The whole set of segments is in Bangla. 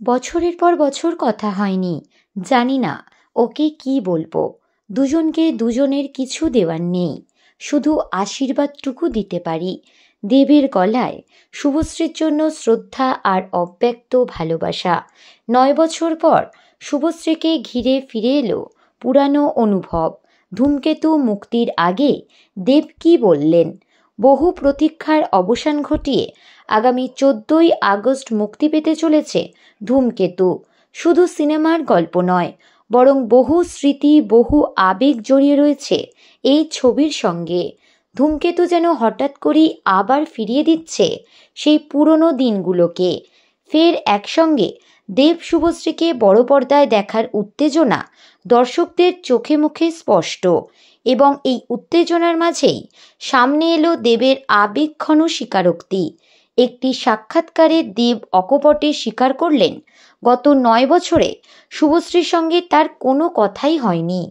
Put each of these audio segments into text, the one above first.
বছরের পর বছর কথা হয়নি। জানি না ওকে কি বলবো। দুজনকে দুজনের কিছু দেওয়ার নেই, শুধু আশীর্বাদটুকু দিতে পারি। দেবের গলায় শুভশ্রীর জন্য শ্রদ্ধা আর অব্যক্ত ভালোবাসা। 9 বছর পর শুভশ্রীকে ঘিরে ফিরে এলো পুরানো অনুভব। ধূমকেতু মুক্তির আগে দেব কি বললেন? বহু প্রতীক্ষার অবসান ঘটিয়ে আগামী 14ই আগস্ট মুক্তি পেতে চলেছে ধূমকেতু। শুধু সিনেমার গল্প নয়, বরং বহু স্মৃতি, বহু আবেগ জড়িয়ে রয়েছে এই ছবির সঙ্গে। ধূমকেতু যেন হঠাৎ করেই আবার ফিরিয়ে দিচ্ছে সেই পুরনো দিনগুলোকে। ফের একসঙ্গে দেব শুভশ্রীকে বড় পর্দায় দেখার উত্তেজনা দর্শকদের চোখে মুখে স্পষ্ট। এবং এই উত্তেজনার মাঝেই সামনে এলো দেবের আবেগঘন স্বীকারোক্তি। একটি সাক্ষাৎকারে দেব অকপটে স্বীকার করলেন, গত 9 বছরে শুভশ্রীর সঙ্গে তার কোনো কথাই হয়নি।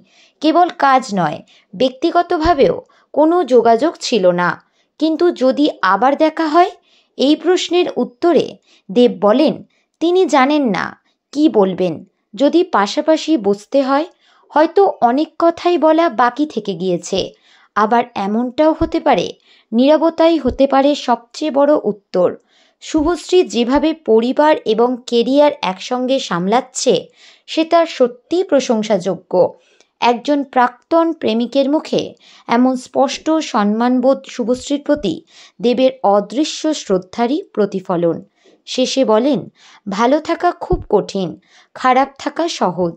কেবল কাজ নয়, ব্যক্তিগতভাবেও কোনো যোগাযোগ ছিল না। কিন্তু যদি আবার দেখা হয়, এই প্রশ্নের উত্তরে দেব বলেন তিনি জানেন না কি বলবেন। যদি পাশাপাশি বসতে হয়, হয়তো অনেক কথাই বলা বাকি থেকে গিয়েছে। আবার এমনটাও হতে পারে নীরবতাই হতে পারে সবচেয়ে বড় উত্তর। শুভশ্রী যেভাবে পরিবার এবং কেরিয়ার একসঙ্গে সামলাচ্ছে, সেটা সত্যিই প্রশংসাযোগ্য। একজন প্রাক্তন প্রেমিকের মুখে এমন স্পষ্ট সম্মানবোধ শুভশ্রীর প্রতি দেবের অদৃশ্য শ্রদ্ধারই প্রতিফলন। শেষে বলেন, ভালো থাকা খুব কঠিন, খারাপ থাকা সহজ।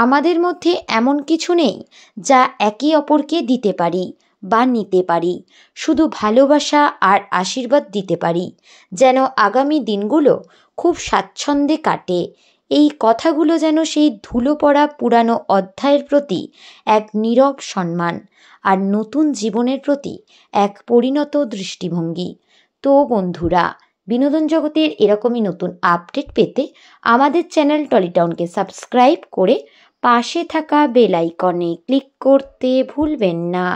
আমাদের মধ্যে এমন কিছু নেই যা একে অপরকে দিতে পারি বা নিতে পারি। শুধু ভালোবাসা আর আশীর্বাদ দিতে পারি, যেন আগামী দিনগুলো খুব স্বাচ্ছন্দ্যে কাটে। এই কথাগুলো যেন সেই ধুলো পড়া পুরানো অধ্যায়ের প্রতি এক নীরব সম্মান, আর নতুন জীবনের প্রতি এক পরিণত দৃষ্টিভঙ্গি। তো বন্ধুরা, বিনোদন জগতের এরকমই নতুন আপডেট পেতে আমাদের চ্যানেল টলিটাউনকে সাবস্ক্রাইব করে পাশে থাকা বেল আইকনে ক্লিক করতে ভুলবেন না।